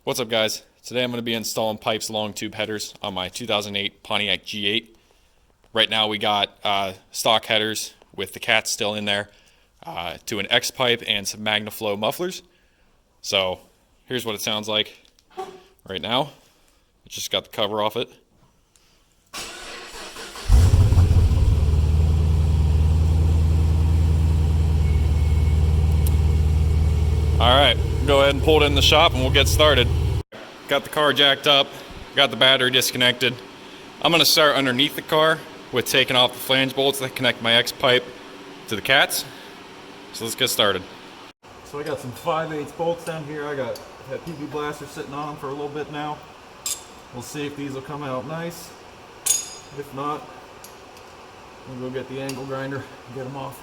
What's up, guys? Today I'm going to be installing Pypes Longtube headers on my 2008 Pontiac G8. Right now we got stock headers with the cats still in there to an X pipe and some MagnaFlow mufflers. So here's what it sounds like right now. I just got the cover off it. Alright, go ahead and pull it in the shop and we'll get started. Got the car jacked up, got the battery disconnected. I'm going to start underneath the car with taking off the flange bolts that connect my X pipe to the cats. So let's get started. So I got some 5/8 bolts down here. I got that PB blaster sitting on them for a little bit now. We'll see if these will come out nice. If not, we'll go get the angle grinder and get them off.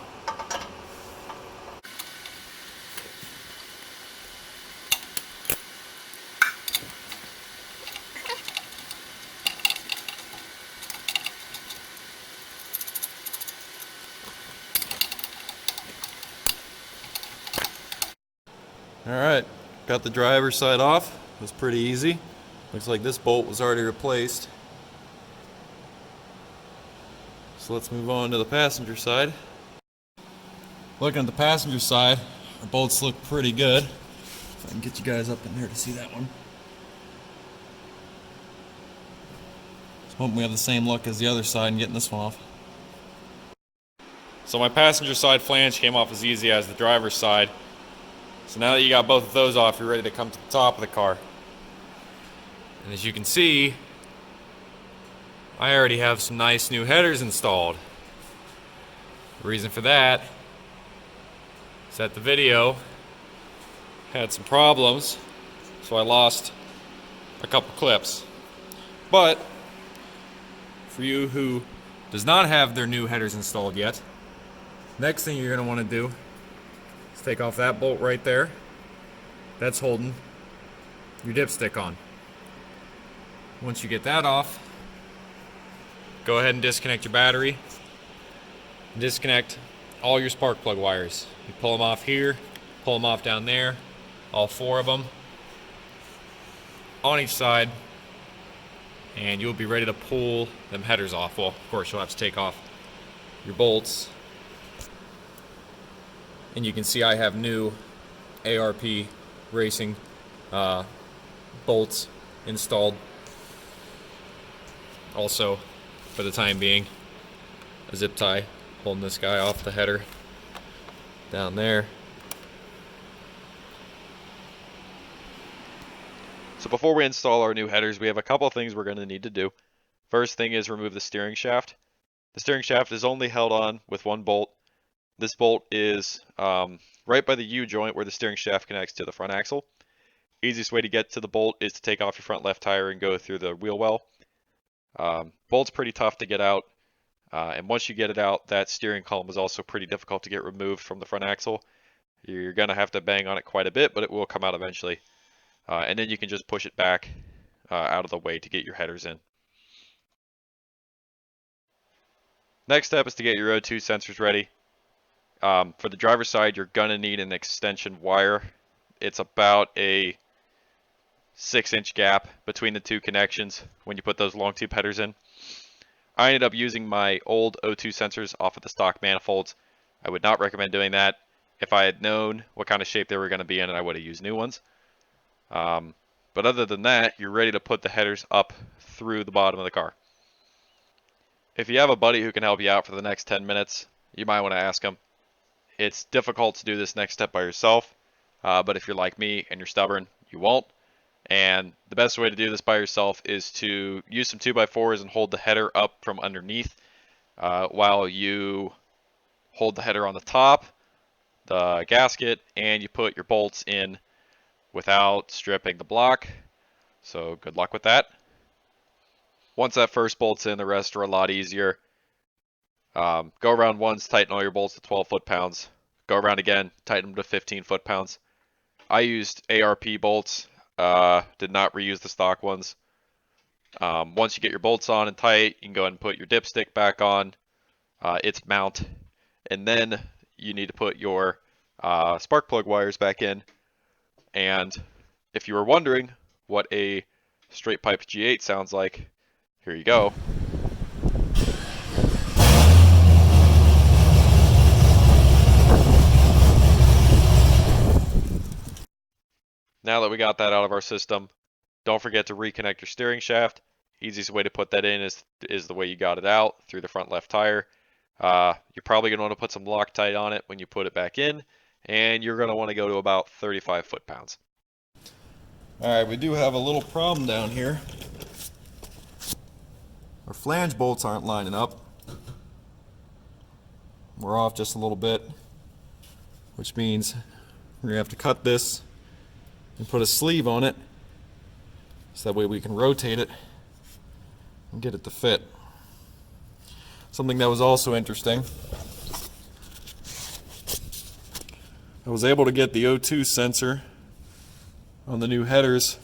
Alright, got the driver's side off. It was pretty easy. Looks like this bolt was already replaced. So let's move on to the passenger side. Looking at the passenger side, our bolts look pretty good. If I can get you guys up in there to see that one. So hoping we have the same luck as the other side and getting this one off. So my passenger side flange came off as easy as the driver's side. So now that you got both of those off, you're ready to come to the top of the car. And as you can see, I already have some nice new headers installed. The reason for that is that the video had some problems, so I lost a couple clips. But for you who does not have their new headers installed yet, next thing you're going to want to do is take off that bolt right there that's holding your dipstick on. Once you get that off, go ahead and disconnect your battery and disconnect all your spark plug wires. You pull them off here, pull them off down there, all four of them on each side, and you'll be ready to pull them headers off. Well, of course, you'll have to take off your bolts. And you can see I have new ARP racing bolts installed. Also, for the time being, a zip tie holding this guy off the header down there. So before we install our new headers, we have a couple of things we're going to need to do. First thing is remove the steering shaft. The steering shaft is only held on with one bolt. This bolt is right by the U-joint where the steering shaft connects to the front axle. Easiest way to get to the bolt is to take off your front left tire and go through the wheel well. Bolt's pretty tough to get out, and once you get it out, that steering column is also pretty difficult to get removed from the front axle. You're going to have to bang on it quite a bit, but it will come out eventually. And then you can just push it back out of the way to get your headers in. Next step is to get your O2 sensors ready. For the driver's side, you're going to need an extension wire. It's about a 6-inch gap between the two connections when you put those Longtube headers in. I ended up using my old O2 sensors off of the stock manifolds. I would not recommend doing that. If I had known what kind of shape they were going to be in, I would have used new ones. But other than that, you're ready to put the headers up through the bottom of the car. If you have a buddy who can help you out for the next 10 minutes, you might want to ask him. It's difficult to do this next step by yourself, but if you're like me and you're stubborn, you won't. And the best way to do this by yourself is to use some 2x4s and hold the header up from underneath while you hold the header on the top, the gasket, and you put your bolts in without stripping the block. So good luck with that. Once that first bolt's in, the rest are a lot easier. Go around once, tighten all your bolts to 12 foot-pounds. Go around again, tighten them to 15 foot-pounds. I used ARP bolts, did not reuse the stock ones. Once you get your bolts on and tight, you can go ahead and put your dipstick back on its mount. And then you need to put your spark plug wires back in. And if you were wondering what a straight pipe G8 sounds like. Here you go. Now that we got that out of our system, don't forget to reconnect your steering shaft. Easiest way to put that in is the way you got it out, through the front left tire. You're probably going to want to put some Loctite on it when you put it back in, and you're going to want to go to about 35 foot-pounds. Alright, we do have a little problem down here. Our flange bolts aren't lining up. We're off just a little bit, which means we're going to have to cut this and put a sleeve on it, so that way we can rotate it and get it to fit. Something that was also interesting, I was able to get the O2 sensor on the new headers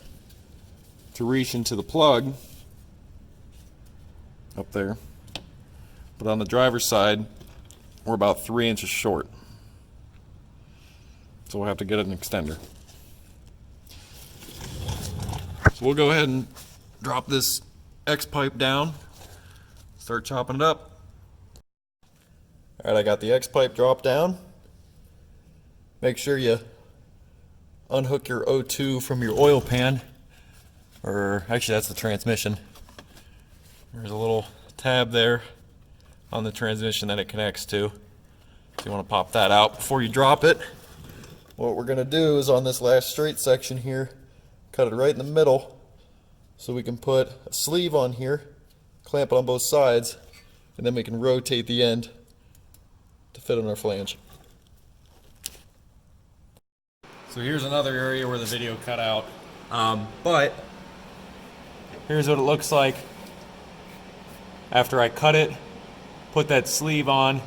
to reach into the plug up there, but on the driver's side we're about 3 inches short, so we'll have to get an extender. So we'll go ahead and drop this X pipe down, start chopping it up. Alright, I got the X pipe dropped down. Make sure you unhook your O2 from your oil pan, or actually that's the transmission. There's a little tab there on the transmission that it connects to. So you want to pop that out before you drop it. What we're going to do is on this last straight section here, cut it right in the middle so we can put a sleeve on here, clamp it on both sides, and then we can rotate the end to fit on our flange. So here's another area where the video cut out, but here's what it looks like after I cut it, put that sleeve on,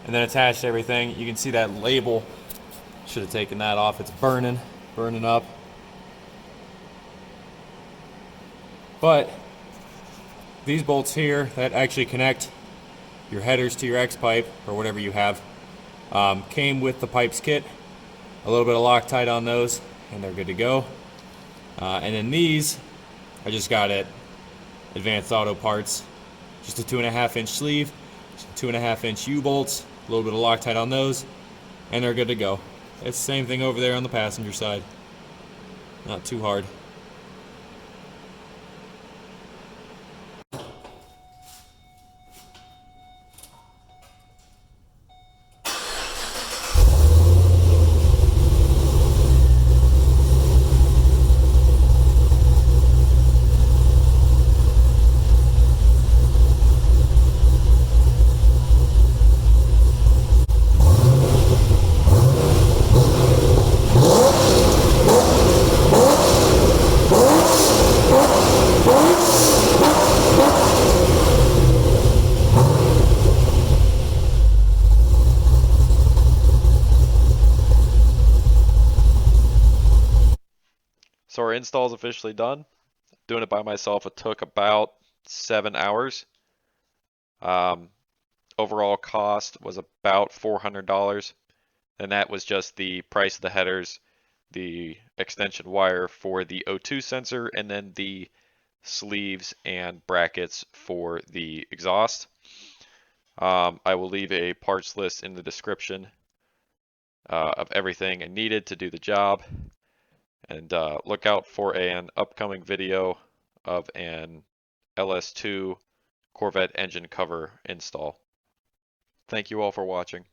and then attached everything. You can see that label. Should have taken that off. It's burning up. But these bolts here that actually connect your headers to your X pipe or whatever you have came with the Pypes kit. A little bit of Loctite on those, and they're good to go. And then these, I just got at Advanced Auto Parts. Just a 2.5 inch sleeve, 2.5 inch U-bolts, a little bit of Loctite on those, and they're good to go. It's the same thing over there on the passenger side. Not too hard. So our install is officially done. Doing it by myself, it took about 7 hours. Overall cost was about $400, and that was just the price of the headers, the extension wire for the O2 sensor, and then the sleeves and brackets for the exhaust. I will leave a parts list in the description of everything I needed to do the job. And look out for an upcoming video of an LS2 Corvette engine cover install. Thank you all for watching.